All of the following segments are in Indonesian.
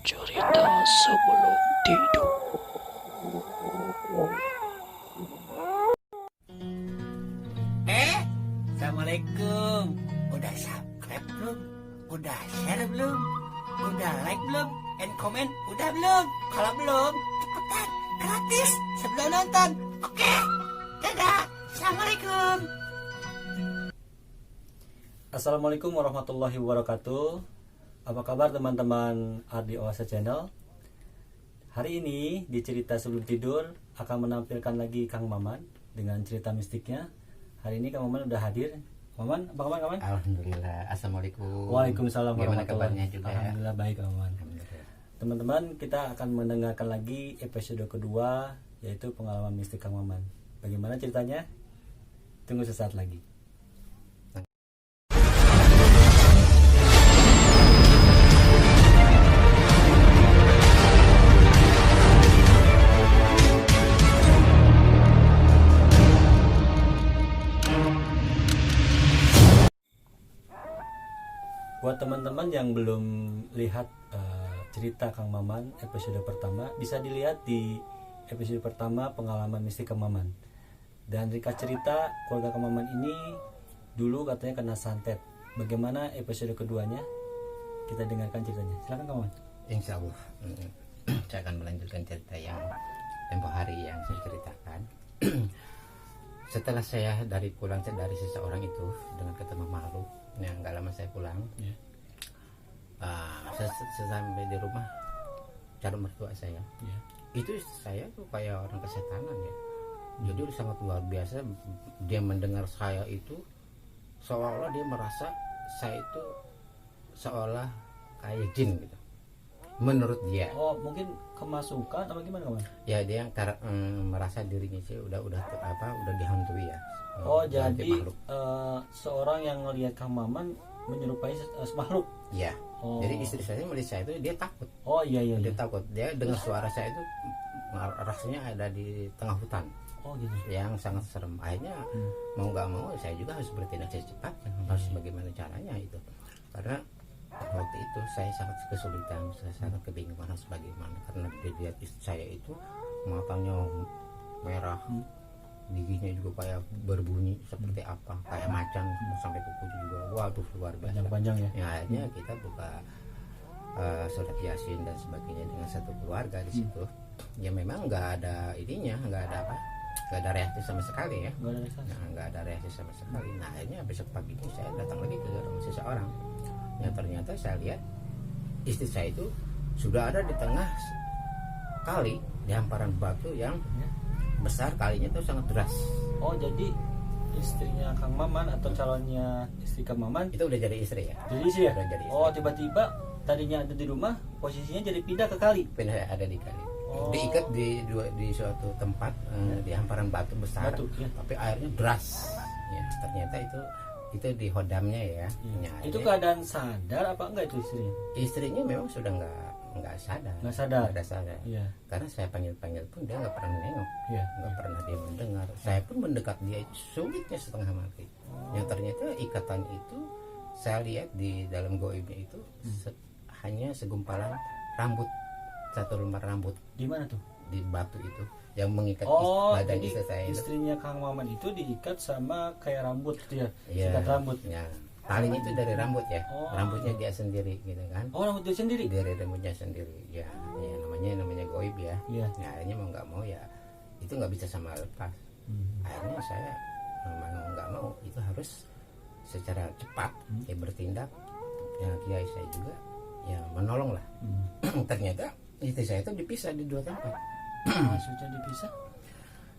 Cerita sebelum tidur. Assalamualaikum. Udah subscribe belum? Udah share belum? Udah like belum? And comment udah belum? Kalau belum, cepetan, gratis sebelum nonton. Oke, dadah. Assalamualaikum. Assalamualaikum warahmatullahi wabarakatuh. Apa kabar teman-teman Ardi Oasa Channel? Hari ini di cerita sebelum tidur akan menampilkan lagi Kang Maman dengan cerita mistiknya. Hari ini Kang Maman udah hadir. Maman, apa kabar Maman? Alhamdulillah. Assalamualaikum. Waalaikumsalam Gimana warahmatullahi kabarnya juga? Alhamdulillah baik Maman. Alhamdulillah. Teman-teman, kita akan mendengarkan lagi episode kedua, yaitu pengalaman mistik Kang Maman. Bagaimana ceritanya? Tunggu sesaat lagi. Buat teman-teman yang belum lihat cerita Kang Maman episode pertama, bisa dilihat di episode pertama pengalaman mistik Kang Maman. Dan ringkas cerita, keluarga Kang Maman ini dulu katanya kena santet. Bagaimana episode keduanya? Kita dengarkan ceritanya. Silakan Kang Maman. Insya Allah saya akan melanjutkan cerita yang tempo hari yang saya ceritakan. Setelah saya pulang dari seseorang itu dengan ketemu makhluk yang nggak lama saya pulang, saya sampai di rumah calon mertua saya. Itu istri saya tuh kayak orang kesetanan ya. Jadi sangat luar biasa. Dia mendengar saya itu seolah-olah dia merasa saya itu seolah kayak jin gitu. Menurut dia. Oh, mungkin kemasukan atau gimana Kang Maman? Ya dia merasa dirinya sih udah dihantui ya. Oh, oleh jadi makhluk. seorang yang melihat Kang Maman menyerupai makhluk. Ya. Oh. Jadi istri saya melihat saya itu dia takut. Oh iya. Dia takut. Dia dengar suara saya itu rasanya ada di tengah hutan Oh gitu. yang sangat serem. Akhirnya mau nggak mau saya juga harus bertindak secepatnya. Harus bagaimana caranya itu. Karena waktu itu saya sangat kesulitan, saya sangat kebingungan harus bagaimana karena dilihat istri saya itu matanya merah, giginya juga kayak berbunyi seperti apa, kayak macan sampai kuku juga, waduh luar biasa. Panjang ya. Ya, akhirnya kita buka surat yasin dan sebagainya dengan satu keluarga di situ. Ya memang nggak ada ininya, nggak ada reaksi sama sekali ya. Nggak ada reaksi sama sekali. Nah akhirnya besok pagi ini saya datang lagi ke rumah seseorang. Yang ternyata saya lihat istri saya itu sudah ada di tengah kali, di hamparan batu yang besar, kalinya itu sangat deras. Oh jadi istrinya Kang Maman atau calonnya istri Kang Maman Itu udah jadi istri ya. jadi istri ya? Udah jadi istri. Oh tiba-tiba tadinya ada di rumah, posisinya jadi pindah ke kali. Pindah ada di kali. Oh. Diikat di suatu tempat di hamparan batu besar. Batu, ya. Tapi airnya deras. Ya, ternyata itu di hodamnya ya. Ya, Itu akhirnya keadaan sadar apa enggak itu istrinya? istrinya memang sudah nggak sadar. Nggak sadar. Nggak sadar. Iya. Karena saya panggil pun dia nggak pernah nengok. Iya. Nggak pernah dia mendengar. Saya pun mendekat dia sulitnya setengah mati. Yang ternyata ikatan itu saya lihat di dalam goibnya itu hanya segumpalan rambut, satu lembar rambut Di mana tuh? di batu itu yang mengikat Oh, badan jadi istri saya itu. istrinya Kang Maman itu diikat sama kayak rambut gitu ya? Iya, Sikat rambut. ya. Talinya itu dari rambut ya. Oh. Rambutnya dia sendiri gitu kan. Oh, rambut dia sendiri? Dari rambutnya sendiri. Ya, ya namanya goib ya. Iya. Nah, akhirnya mau nggak mau ya itu nggak bisa sama lepas. Akhirnya saya mau nggak mau itu harus secara cepat ya bertindak. Ya kiai saya juga ya menolong lah. Ternyata istri saya itu dipisah di dua tempat. Maksudnya dipisah?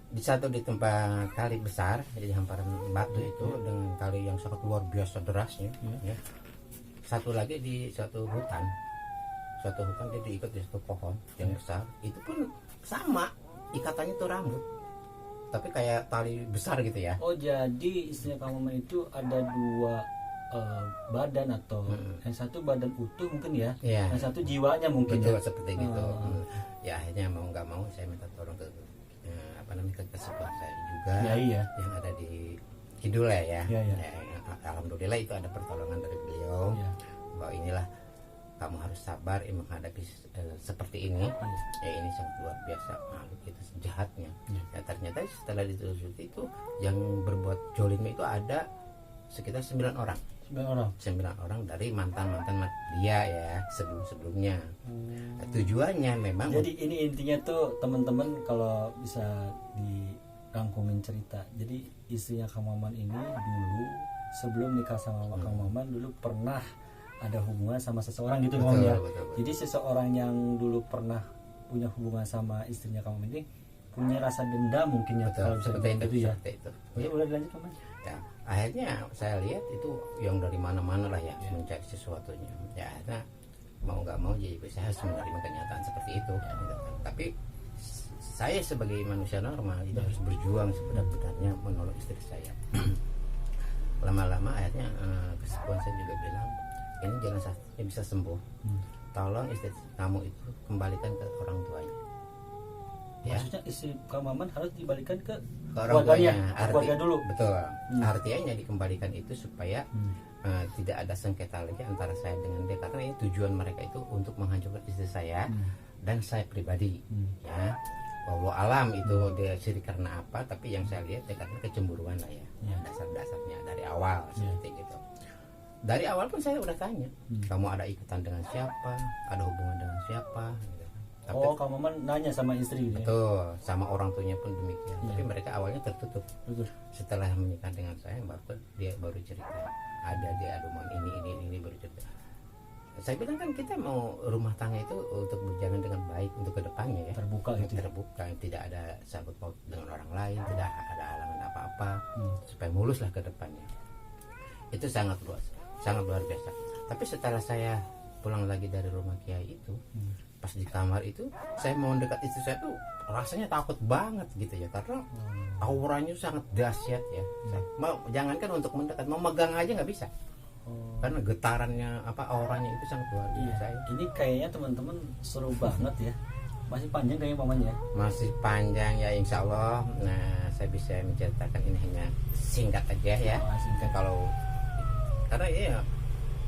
Di satu di tempat kali besar di hamparan batu itu dengan kali yang sangat luar biasa derasnya ya. Satu lagi di suatu hutan dia diikat di satu pohon yang besar, itu pun sama ikatannya tuh rambut tapi kayak tali besar gitu ya. Oh jadi istrinya Kang Maman itu ada dua badan atau yang satu badan utuh mungkin ya, Iya. yang satu jiwanya mungkin Betul ya. seperti gitu. Ya akhirnya mau nggak mau saya minta tolong ke ke sebelah saya juga Ya, iya. yang ada di Kidul ya. Iya, iya. Ya, alhamdulillah itu ada pertolongan dari beliau Iya. bahwa inilah kamu harus sabar menghadapi seperti ini. Ya ini sangat luar biasa, makhluk itu jahatnya. Ya ternyata setelah ditelusuri itu yang berbuat jolim itu ada sekitar 9 orang. 9 orang dari mantan dia ya sebelumnya. Tujuannya memang. Jadi ini intinya tuh teman-teman kalau bisa dirangkumin cerita. Jadi istrinya Kang Maman ini dulu sebelum nikah sama Kang Maman dulu pernah ada hubungan sama seseorang gitu Kang ya. Jadi seseorang yang dulu pernah punya hubungan sama istrinya Kang Maman ini punya rasa dendam mungkin ya kalau bisa seperti gitu ya. Ya. Boleh dilanjut Kang? Ya, akhirnya saya lihat itu yang dari mana-mana lah ya, mencari sesuatunya. Ya, akhirnya mau nggak mau jadi saya harus menerima kenyataan seperti itu. Gitu. Tapi saya sebagai manusia normal itu harus berjuang sebenar-benarnya menolong istri saya. Lama-lama akhirnya kesepuan saya juga bilang, ini jangan sampai bisa sembuh. Tolong istri kamu itu kembalikan ke orang tuanya. Ya. Maksudnya istri Kang Maman harus dibalikan ke orang tuanya, keluarga dulu. Betul. Artinya dikembalikan itu supaya tidak ada sengketa lagi antara saya dengan dia, karena ini tujuan mereka itu untuk menghancurkan istri saya dan saya pribadi. Ya, wallahu alam itu dia syirik karena apa? Tapi yang saya lihat dia karena kecemburuan lah ya. Dasar-dasarnya dari awal seperti gitu. Dari awal pun saya udah tanya, kamu ada ikutan dengan siapa? Ada hubungan dengan siapa? Tapi, Kang Maman nanya sama istri gitu ya? Betul, sama orang tuanya pun demikian. Tapi mereka awalnya tertutup. Setelah menikah dengan saya, dia baru cerita. Ada dia hubungan ini baru cerita. Saya bilang kan kita mau rumah tangga itu untuk berjalan dengan baik untuk kedepannya ya. Terbuka gitu. Terbuka, tidak ada sangkut paut dengan orang lain, tidak ada halangan apa-apa, supaya mulus lah ke depannya. Itu sangat luar biasa. Tapi setelah saya pulang lagi dari rumah kiai itu, pas di kamar itu saya mau dekat istri saya tuh rasanya takut banget gitu ya, karena auranya sangat dahsyat ya. Jangankan untuk mendekat, mau megang aja nggak bisa. Karena getarannya auranya itu sangat luar biasa. Ini kayaknya teman-teman seru banget ya. Masih panjang kayaknya pamannya. Masih panjang ya, insya Allah. Nah, saya bisa menceritakan ini hanya singkat aja ya. Singkat. Karena ya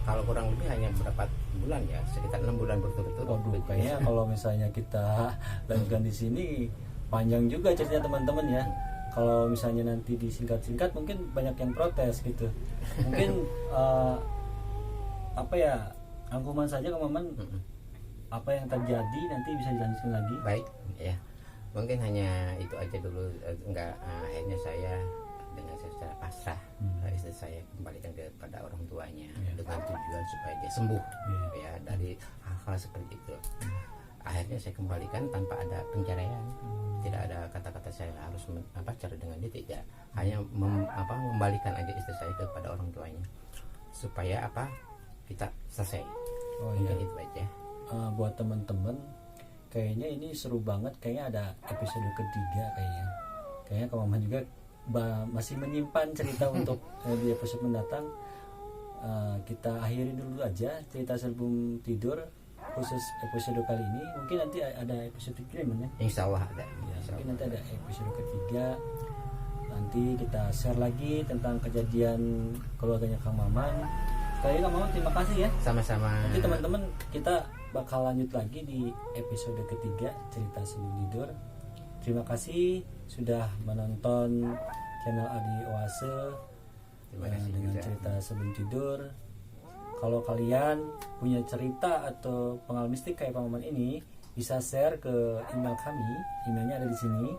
kalau kurang lebih hanya berapa bulan ya, sekitar 6 bulan berturut-turut. Waduh, kayaknya kalau misalnya kita lanjutkan di sini panjang juga ceritanya teman-teman ya. Kalau misalnya nanti disingkat-singkat mungkin banyak yang protes gitu. Mungkin rangkuman saja Kang Maman apa yang terjadi nanti bisa dilanjutkan lagi. Baik ya, mungkin hanya itu aja dulu. Akhirnya saya dengan secara pasrah istri saya kembalikan kepada orang tuanya dengan tujuan supaya dia sembuh ya dari hal-hal seperti itu. Akhirnya saya kembalikan tanpa ada penceraian, tidak ada kata-kata saya harus cerai dengan dia, tidak, hanya mengembalikan aja istri saya kepada orang tuanya supaya kita selesai. Mungkin itu aja. Buat teman-teman kayaknya ini seru banget, kayaknya ada episode ketiga kayaknya Kang Maman juga masih menyimpan cerita untuk di episode mendatang. Kita akhiri dulu aja cerita sebelum tidur khusus episode kali ini. Mungkin nanti ada episode ketiga ya? Insya Allah ada. Mungkin nanti ada episode ketiga. Nanti kita share lagi tentang kejadian keluarganya Kang Maman. Kayaknya Kang Maman terima kasih ya. Sama-sama. Nanti teman-teman kita bakal lanjut lagi di episode ketiga cerita sebelum tidur. Terima kasih sudah menonton channel Adi Oase dengan cerita sebelum tidur. Kalau kalian punya cerita atau pengalaman mistik kayak Kang Maman ini, bisa share ke email kami. Emailnya ada di sini.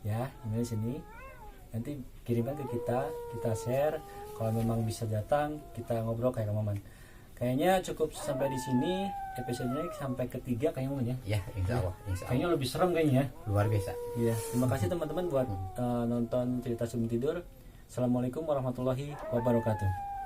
Ya, email di sini. Nanti kirimkan ke kita share. Kalau memang bisa datang, kita ngobrol kayak Kang Maman. Kayaknya cukup sampai di sini episodenya, sampai ketiga kayaknya ya. Ya, insya Allah. Kayaknya lebih serem kayaknya. Luar biasa. Iya, terima kasih teman-teman buat nonton cerita sebelum tidur. Assalamualaikum warahmatullahi wabarakatuh.